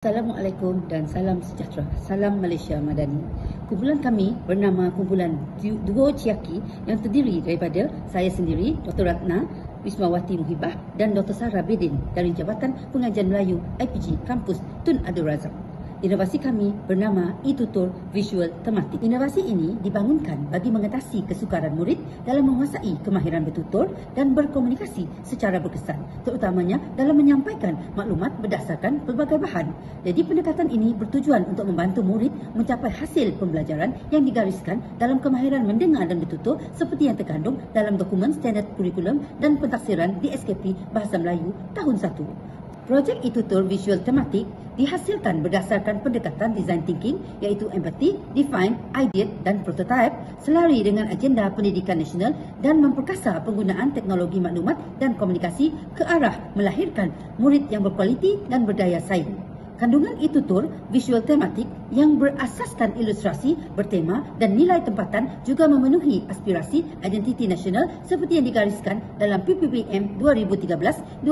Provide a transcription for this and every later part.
Assalamualaikum dan salam sejahtera. Salam Malaysia Madani. Kumpulan kami bernama Kumpulan Duo Ciaki yang terdiri daripada saya sendiri, Dr. Ratna Wismawati Muhibah dan Dr. Sarah Bidin dari Jabatan Pengajian Melayu IPG Kampus Tun Abdul Razak. Inovasi kami bernama e-tutor visual tematik. Inovasi ini dibangunkan bagi mengatasi kesukaran murid dalam menguasai kemahiran bertutur dan berkomunikasi secara berkesan, terutamanya dalam menyampaikan maklumat berdasarkan pelbagai bahan. Jadi pendekatan ini bertujuan untuk membantu murid mencapai hasil pembelajaran yang digariskan dalam kemahiran mendengar dan bertutur seperti yang terkandung dalam dokumen standard kurikulum dan pentafsiran di SKP Bahasa Melayu tahun 1. Projek e-tutor visual tematik dihasilkan berdasarkan pendekatan design thinking iaitu empathy, define, ideate dan prototype selari dengan agenda pendidikan nasional dan memperkasa penggunaan teknologi maklumat dan komunikasi ke arah melahirkan murid yang berkualiti dan berdaya saing. Kandungan e-tutor visual tematik yang berasaskan ilustrasi, bertema dan nilai tempatan juga memenuhi aspirasi identiti nasional seperti yang digariskan dalam PPPM 2013-2025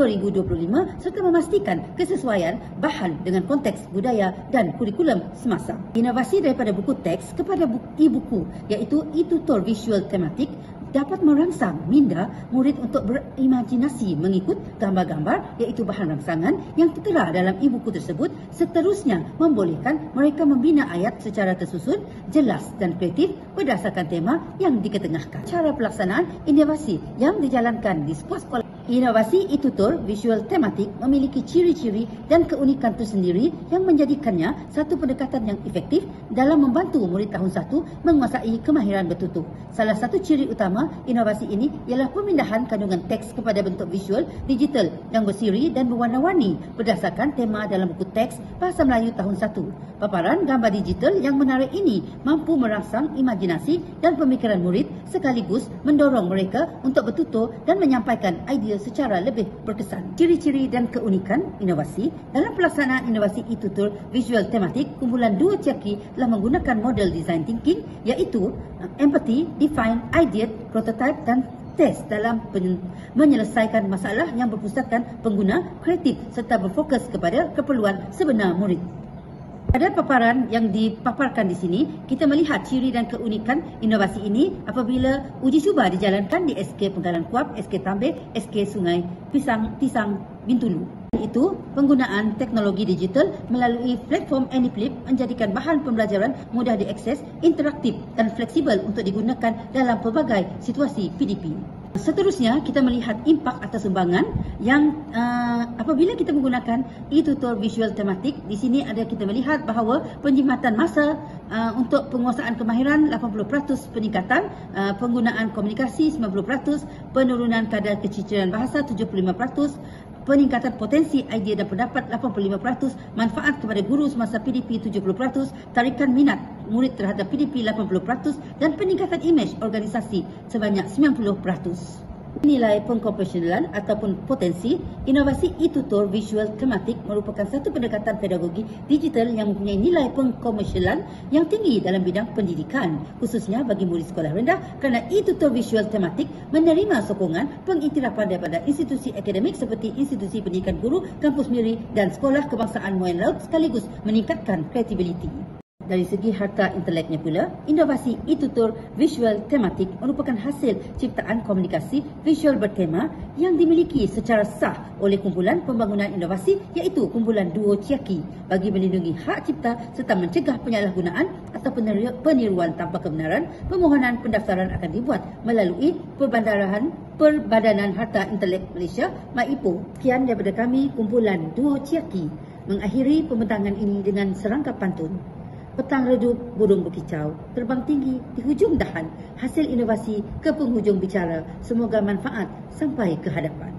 serta memastikan kesesuaian bahan dengan konteks budaya dan kurikulum semasa. Inovasi daripada buku teks kepada e-buku iaitu e-tutor visual tematik dapat merangsang minda murid untuk berimajinasi mengikut gambar-gambar iaitu bahan rangsangan yang tertera dalam e-buku tersebut, seterusnya membolehkan mereka membina ayat secara tersusun, jelas dan kreatif berdasarkan tema yang diketengahkan. Cara pelaksanaan inovasi yang dijalankan di sebuah sekolah. Inovasi e-tutor visual tematik memiliki ciri-ciri dan keunikan tersendiri yang menjadikannya satu pendekatan yang efektif dalam membantu murid tahun 1 menguasai kemahiran bertutur. Salah satu ciri utama inovasi ini ialah pemindahan kandungan teks kepada bentuk visual digital yang bersiri dan berwarna-warni berdasarkan tema dalam buku teks Bahasa Melayu tahun 1. Paparan gambar digital yang menarik ini mampu merangsang imajinasi dan pemikiran murid sekaligus mendorong mereka untuk bertutur dan menyampaikan idea secara lebih berkesan. Ciri-ciri dan keunikan inovasi dalam pelaksanaan inovasi e-tutor visual tematik, kumpulan Duo Ciaki telah menggunakan model design thinking iaitu empathy, define, ideate, prototype dan test dalam menyelesaikan masalah yang berpusatkan pengguna, kreatif serta berfokus kepada keperluan sebenar murid. Pada paparan yang dipaparkan di sini, kita melihat ciri dan keunikan inovasi ini apabila uji cuba dijalankan di SK Penggalan Kuap, SK Tambeh, SK Sungai Tisang, Bintulu. Itu penggunaan teknologi digital melalui platform AnyFlip menjadikan bahan pembelajaran mudah diakses, interaktif dan fleksibel untuk digunakan dalam pelbagai situasi PDP. Seterusnya, kita melihat impak atau sumbangan yang apabila kita menggunakan e-tutor visual tematik. Di sini kita melihat bahawa penjimatan masa untuk penguasaan kemahiran 80%, peningkatan penggunaan komunikasi 90%, penurunan kadar keciciran bahasa 75%, peningkatan potensi idea dan pendapat 85%, manfaat kepada guru semasa PDP 70%, tarikan minat murid terhadap PDP 80% dan peningkatan imej organisasi sebanyak 90%. Nilai pengkomputasionalan ataupun potensi, inovasi e-tutor visual tematik merupakan satu pendekatan pedagogi digital yang mempunyai nilai pengkomersialan yang tinggi dalam bidang pendidikan, khususnya bagi murid sekolah rendah kerana e-tutor visual tematik menerima sokongan pengiktirafan daripada institusi akademik seperti institusi pendidikan guru, kampus miri dan sekolah kebangsaan Muain Laut sekaligus meningkatkan kredibiliti. Dari segi harta inteleknya pula, inovasi e-tutor visual tematik merupakan hasil ciptaan komunikasi visual bertema yang dimiliki secara sah oleh kumpulan pembangunan inovasi iaitu kumpulan Duo Ciaki bagi melindungi hak cipta serta mencegah penyalahgunaan atau peniruan tanpa kebenaran. Permohonan pendaftaran akan dibuat melalui Perbadanan Harta Intelek Malaysia (MAIPO). Sekian daripada kami, kumpulan Duo Ciaki, mengakhiri pembentangan ini dengan serangkap pantun. Petang redup, burung berkicau, terbang tinggi di hujung dahan, hasil inovasi ke penghujung bicara. Semoga manfaat sampai ke hadapan.